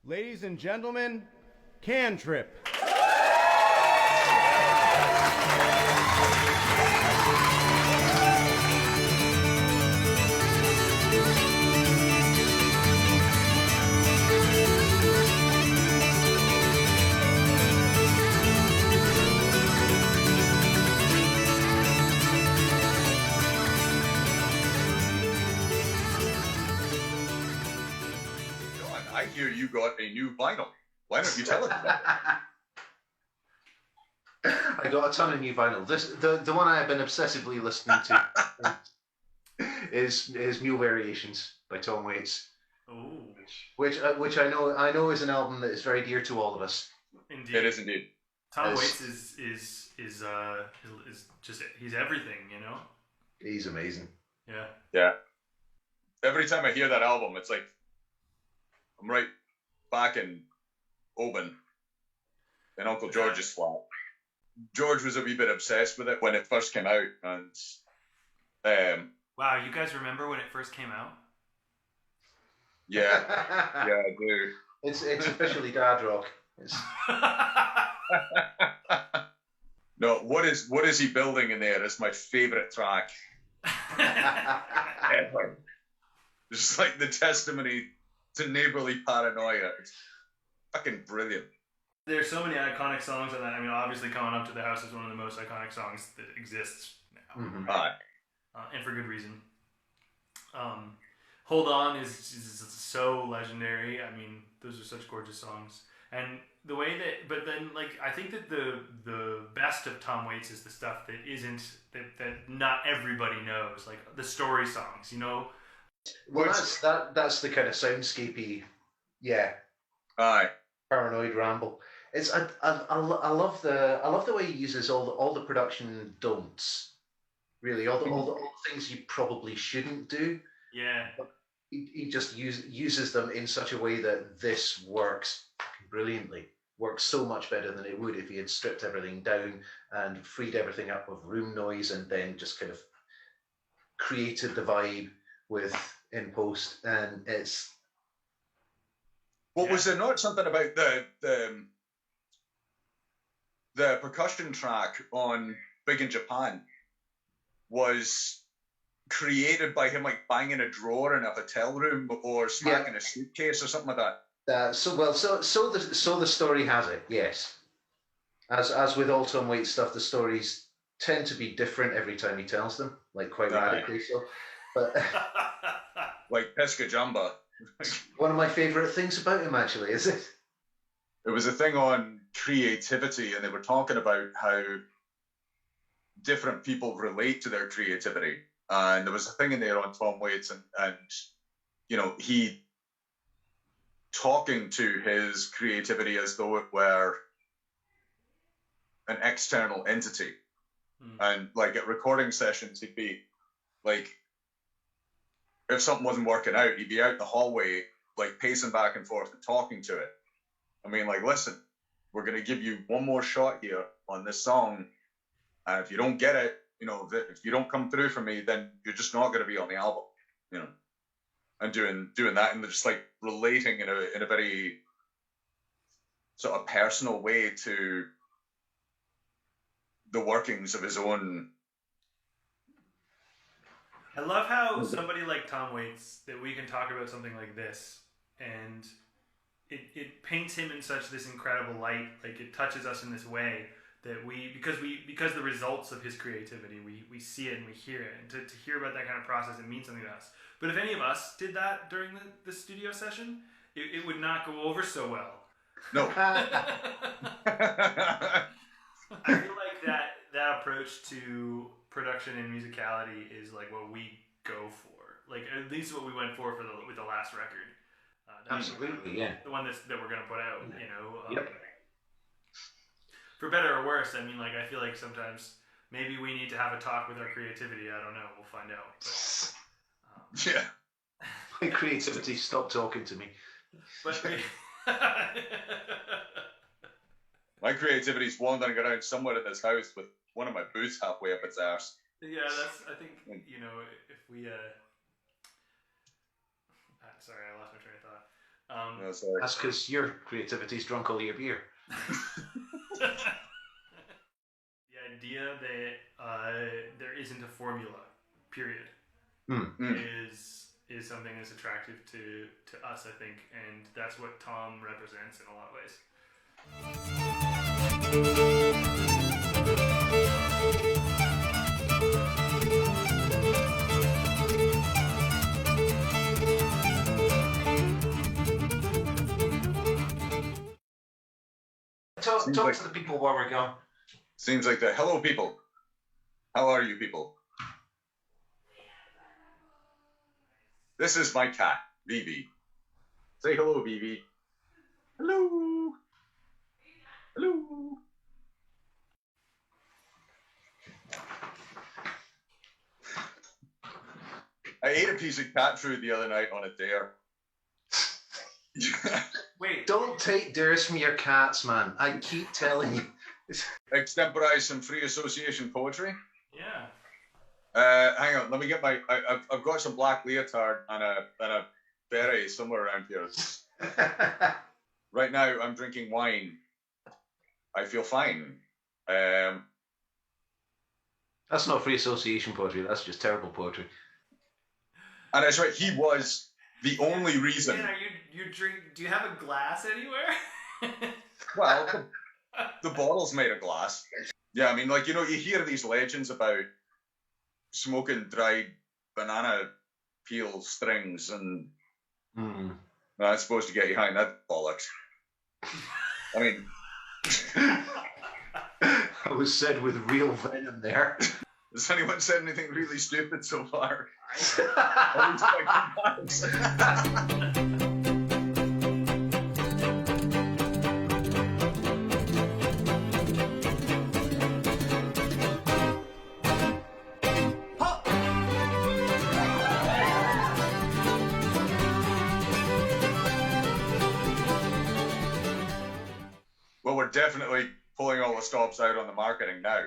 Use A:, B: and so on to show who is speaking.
A: Ladies and gentlemen, Cantrip.
B: I hear you got a new vinyl. Why don't you tell us about it?
C: I got a ton of new vinyl. The one I have been obsessively listening to is Mule Variations by Tom Waits.
D: Ooh.
C: Which I know is an album that is very dear to all of us.
D: Indeed.
B: It is indeed.
D: Tom Waits is just, he's everything, you know?
C: He's amazing.
D: Yeah.
B: Yeah. Every time I hear that album, it's like I'm right back in Oban in Uncle George's flat. George was a wee bit obsessed with it when it first came out, and
D: Wow, you guys remember when it first came out?
B: yeah, yeah, I do.
C: It's officially dad rock.
B: No, what is he building in there? It's my favorite track ever. Just like the testimony to neighborly paranoia. It's fucking brilliant.
D: There's so many iconic songs on that. I mean, obviously, Coming Up to the House is one of the most iconic songs that exists now.
C: Mm-hmm.
B: Aye.
D: And for good reason. Hold On is so legendary. I mean, those are such gorgeous songs. And the way that, but then, like, I think that the best of Tom Waits is the stuff that isn't, that not everybody knows. Like, the story songs, you know?
C: Well, that's the kind of soundscapey, yeah.
B: Aye.
C: Paranoid ramble. It's I love the way he uses all the production don'ts. Really, all the things you probably shouldn't do.
D: Yeah.
C: He just uses them in such a way that this works brilliantly. Works so much better than it would if he had stripped everything down and freed everything up of room noise and then just kind of created the vibe with in post. And it's.
B: Well, was there not something about the percussion track on Big in Japan was created by him like banging a drawer in a hotel room or smacking a suitcase or something like that?
C: So the story has it, yes. As with all Tom Waits stuff, the stories tend to be different every time he tells them, like quite radically so. But
B: like Pesca Jamba.
C: One of my favourite things about him, actually, is it?
B: It was a thing on creativity, and they were talking about how different people relate to their creativity. And there was a thing in there on Tom Waits, and you know, he talking to his creativity as though it were an external entity. And like at recording sessions, he'd be like, if something wasn't working out, he'd be out in the hallway, like pacing back and forth and talking to it. I mean, like, listen, we're going to give you one more shot here on this song. And if you don't get it, you know, if you don't come through for me, then you're just not going to be on the album, you know. And doing that, and they're just like relating in a very sort of personal way to the workings of his own.
D: I love how somebody like Tom Waits, that we can talk about something like this, and it paints him in such this incredible light. Like, it touches us in this way that because the results of his creativity, we see it and we hear it, and to hear about that kind of process, it means something to us. But if any of us did that during the studio session, it would not go over so well.
B: No.
D: I feel like that approach to production and musicality is like what we go for. Like, at least what we went for with the last record.
C: Absolutely, yeah.
D: The one that we're going to put out, you know.
C: Yep.
D: For better or worse, I mean, like, I feel like sometimes maybe we need to have a talk with our creativity. I don't know. We'll find out. But,
B: Yeah.
C: My creativity stopped talking to me.
D: But
B: My creativity's wandering around somewhere in this house with one of my boots halfway up its arse.
D: yeah, I think, you know, if we, sorry, I lost my train of thought.
B: No, sorry.
C: That's because your creativity's drunk all your beer.
D: The idea that there isn't a formula, period, is something that's attractive to us, I think, and that's what Tom represents in a lot of ways.
C: Talk to the people while we're gone.
B: Seems like the hello people. How are you people? This is my cat, Vivi. Say hello, Vivi. Hello. Hello. I ate a piece of cat food the other night on a dare.
D: Wait,
C: Don't take dares from your cats, man. I keep telling you.
B: Extemporize some free association poetry.
D: yeah.
B: Hang on, let me get my. I've got some black leotard and a beret somewhere around here. Right now, I'm drinking wine. I feel fine.
C: That's not free association poetry. That's just terrible poetry.
B: And that's right. He was the only reason.
D: Man, you drink? Do you have a glass anywhere?
B: Well, the bottle's made of glass. Yeah, I mean, like, you know, you hear these legends about smoking dried banana peel strings, and that's supposed to get you high. And that's bollocks. I mean,
C: I was said with real venom there.
B: has anyone said anything really stupid so far? At least I can pass. Well, we're definitely pulling all the stops out on the marketing now.